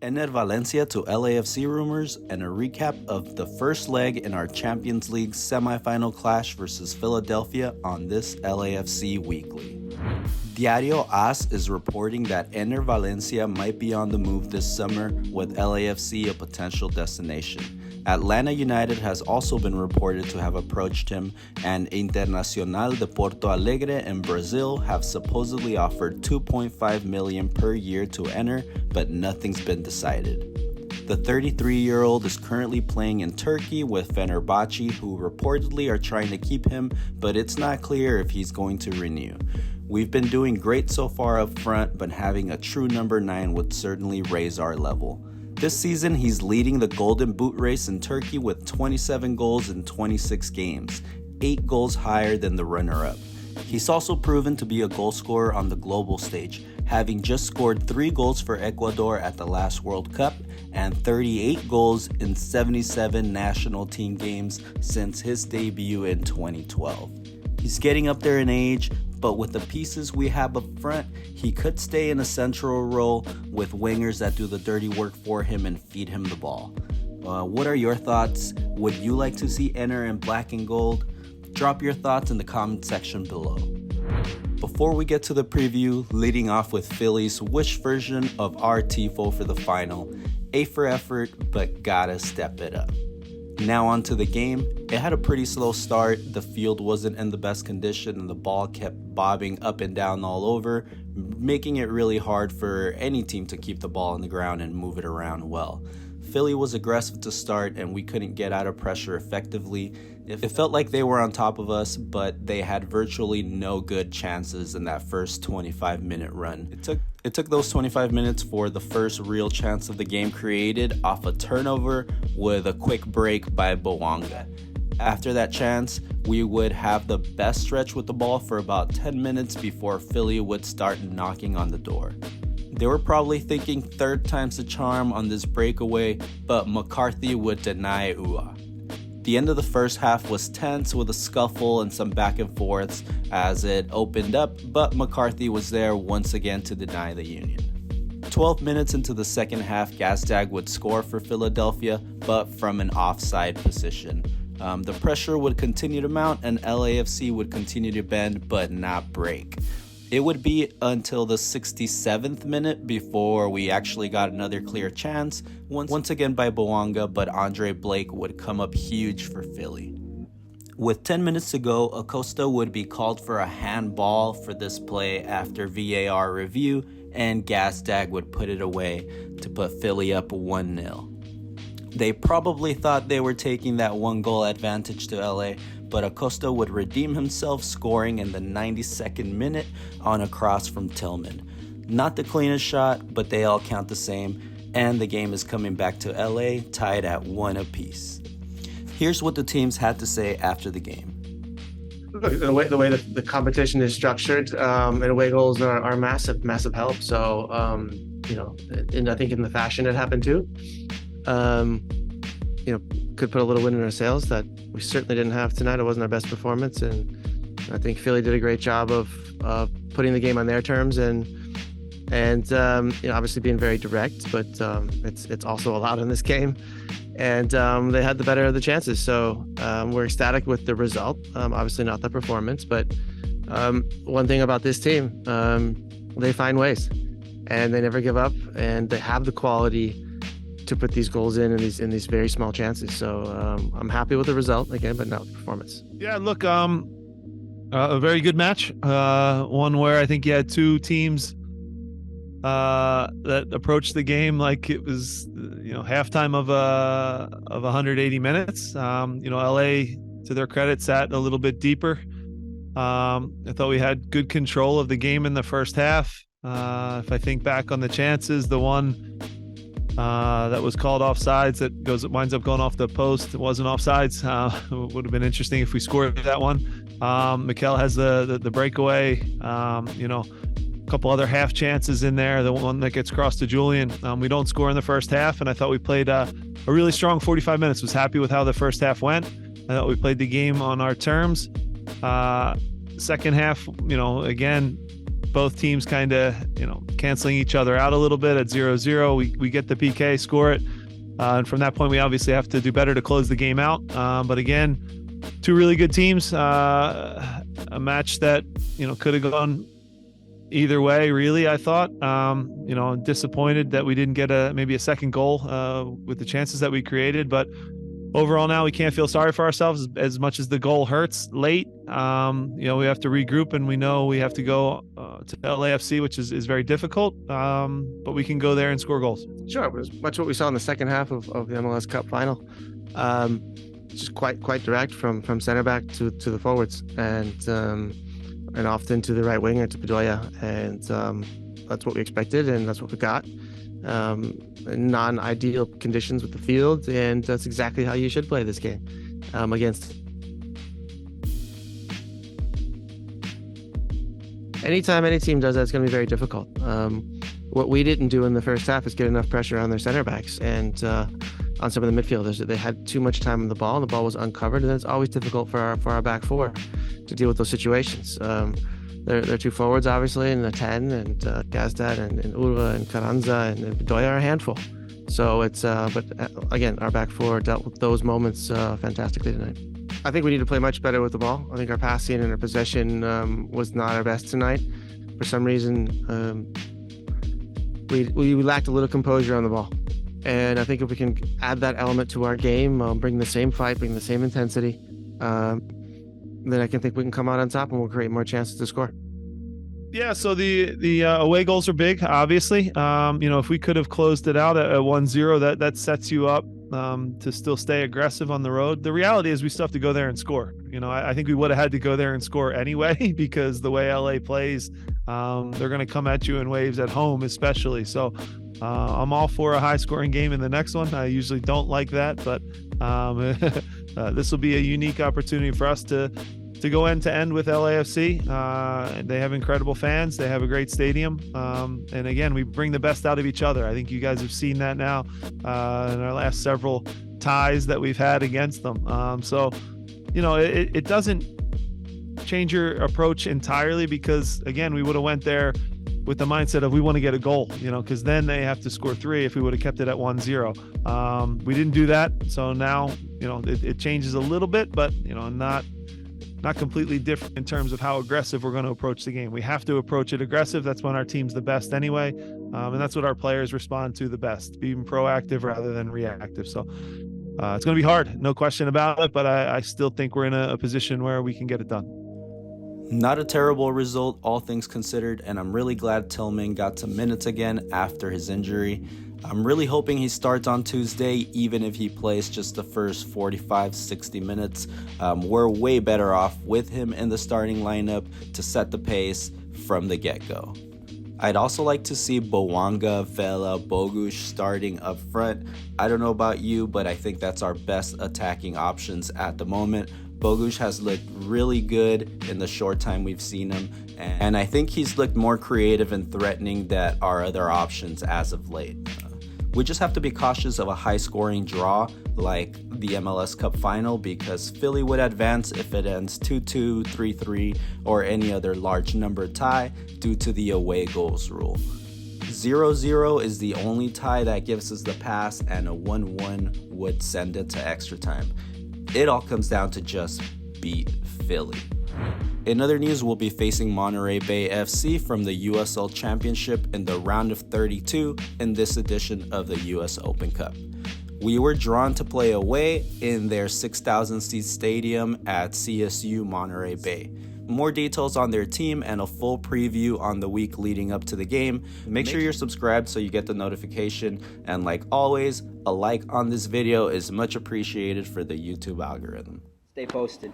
Enner Valencia to LAFC rumors, and a recap of the first leg in our Champions League semifinal clash versus Philadelphia on this LAFC Weekly. Diario AS is reporting that Enner Valencia might be on the move this summer, with LAFC a potential destination. Atlanta United has also been reported to have approached him, and Internacional de Porto Alegre in Brazil have supposedly offered $2.5 million per year to Enner, but nothing's been decided. The 33-year-old is currently playing in Turkey with Fenerbahce, who reportedly are trying to keep him, but it's not clear if he's going to renew. We've been doing great so far up front, but having a true number 9 would certainly raise our level. This season, he's leading the Golden Boot race in Turkey with 27 goals in 26 games, 8 goals higher than the runner-up. He's also proven to be a goal scorer on the global stage, having just scored 3 goals for Ecuador at the last World Cup and 38 goals in 77 national team games since his debut in 2012. He's getting up there in age, but with the pieces we have up front, he could stay in a central role with wingers that do the dirty work for him and feed him the ball. What are your thoughts? Would you like to see Enner in black and gold? Drop your thoughts in the comment section below. Before we get to the preview, leading off with Philly's wish version of our tifo for the final, A for effort, but gotta step it up. Now on to the game. It had a pretty slow start, the field wasn't in the best condition, and the ball kept bobbing up and down all over, making it really hard for any team to keep the ball on the ground and move it around well. Philly was aggressive to start, and we couldn't get out of pressure effectively. It felt like they were on top of us, but they had virtually no good chances in that first 25-minute run. It took those 25 minutes for the first real chance of the game created off a turnover with a quick break by Bouanga. After that chance, we would have the best stretch with the ball for about 10 minutes before Philly would start knocking on the door. They were probably thinking third time's the charm on this breakaway, but McCarthy would deny UA. The end of the first half was tense with a scuffle and some back and forths as it opened up, but McCarthy was there once again to deny the Union. 12 minutes into the second half, Gazdag would score for Philadelphia, but from an offside position. The pressure would continue to mount and LAFC would continue to bend but not break. It would be until the 67th minute before we actually got another clear chance, once again by Bouanga, but Andre Blake would come up huge for Philly. With 10 minutes to go, Acosta would be called for a handball for this play after VAR review, and Gazdag would put it away to put Philly up 1-0. They probably thought they were taking that 1-goal advantage to LA, but Acosta would redeem himself, scoring in the 92nd minute on a cross from Tillman. Not the cleanest shot, but they all count the same, and the game is coming back to LA, tied at 1 apiece. Here's what the teams had to say after the game. The way that the competition is structured, and away goals are massive help. So, and I think in the fashion it happened too. Could put a little wind in our sails that we certainly didn't have tonight. It wasn't our best performance, and I think Philly did a great job of putting the game on their terms and obviously being very direct, but it's also allowed in this game, and they had the better of the chances. So we're ecstatic with the result. Obviously not the performance, but one thing about this team, they find ways, and they never give up, and they have the quality to put these goals in these very small chances. So I'm happy with the result again, but not the performance. Yeah, look, a very good match. One where I think you had two teams that approached the game like it was, halftime of 180 minutes. LA, to their credit, sat a little bit deeper. I thought we had good control of the game in the first half. If I think back on the chances, the one that was called offsides that winds up going off the post. It wasn't offsides. Would have been interesting if we scored that one. Mikel has the breakaway. A couple other half chances in there. The one that gets crossed to Julian. We don't score in the first half, and I thought we played a really strong 45 minutes. Was happy with how the first half went. I thought we played the game on our terms. Second half, again, both teams kind of, canceling each other out a little bit at 0-0. We get the PK, score it. And from that point, we obviously have to do better to close the game out. But again, two really good teams, a match that, could have gone either way, really, I thought. Disappointed that we didn't get maybe a second goal with the chances that we created. But overall now we can't feel sorry for ourselves as much as the goal hurts late. We have to regroup, and we know we have to go to LAFC, which is very difficult. But we can go there and score goals. Sure, it was much what we saw in the second half of the MLS Cup final. Just quite direct from center back to the forwards, and often to the right winger, to Bedoya, and that's what we expected, and that's what we got. Non-ideal conditions with the field, and that's exactly how you should play this game against. Anytime any team does that, it's going to be very difficult. What we didn't do in the first half is get enough pressure on their center backs and on some of the midfielders. They had too much time on the ball, and the ball was uncovered, and it's always difficult for our back four to deal with those situations. They're two forwards, obviously, and the 10, and Gazdat and Urva and Carranza and Bedoya are a handful. So but again, our back four dealt with those moments fantastically tonight. I think we need to play much better with the ball. I think our passing and our possession was not our best tonight. For some reason, we lacked a little composure on the ball. And I think if we can add that element to our game, bring the same fight, bring the same intensity, then I can think we can come out on top and we'll create more chances to score. Yeah, so the away goals are big, obviously. If we could have closed it out at 1-0, that sets you up to still stay aggressive on the road. The reality is we still have to go there and score. I think we would have had to go there and score anyway because the way LA plays, they're going to come at you in waves at home, especially. So I'm all for a high-scoring game in the next one. I usually don't like that, but this will be a unique opportunity for us to go end-to-end with LAFC. They have incredible fans. They have a great stadium. And again, we bring the best out of each other. I think you guys have seen that now in our last several ties that we've had against them. It doesn't change your approach entirely because, again, we would have went there with the mindset of we want to get a goal, because then they have to score 3 if we would have kept it at 1-0. We didn't do that. So now, it changes a little bit, but, not completely different in terms of how aggressive we're going to approach the game. We have to approach it aggressive. That's when our team's the best anyway. And that's what our players respond to the best, being proactive rather than reactive. So it's going to be hard, no question about it, but I still think we're in a position where we can get it done. Not a terrible result, all things considered, and I'm really glad Tillman got some minutes again after his injury. I'm really hoping he starts on Tuesday, even if he plays just the first 45-60 minutes. We're way better off with him in the starting lineup to set the pace from the get-go. I'd also like to see Bowanga, Vela, Bogusz starting up front. I don't know about you, but I think that's our best attacking options at the moment. Bogusz has looked really good in the short time we've seen him, and I think he's looked more creative and threatening than our other options as of late. We just have to be cautious of a high-scoring draw like the MLS Cup final because Philly would advance if it ends 2-2, 3-3, or any other large number tie due to the away goals rule. 0-0 is the only tie that gives us the pass, and a 1-1 would send it to extra time. It all comes down to just beat Philly. In other news, we'll be facing Monterey Bay FC from the USL Championship in the round of 32 in this edition of the US Open Cup. We were drawn to play away in their 6,000-seat stadium at CSU Monterey Bay. More details on their team and a full preview on the week leading up to the game. Make sure you're subscribed so you get the notification. And like always, a like on this video is much appreciated for the YouTube algorithm. Stay posted.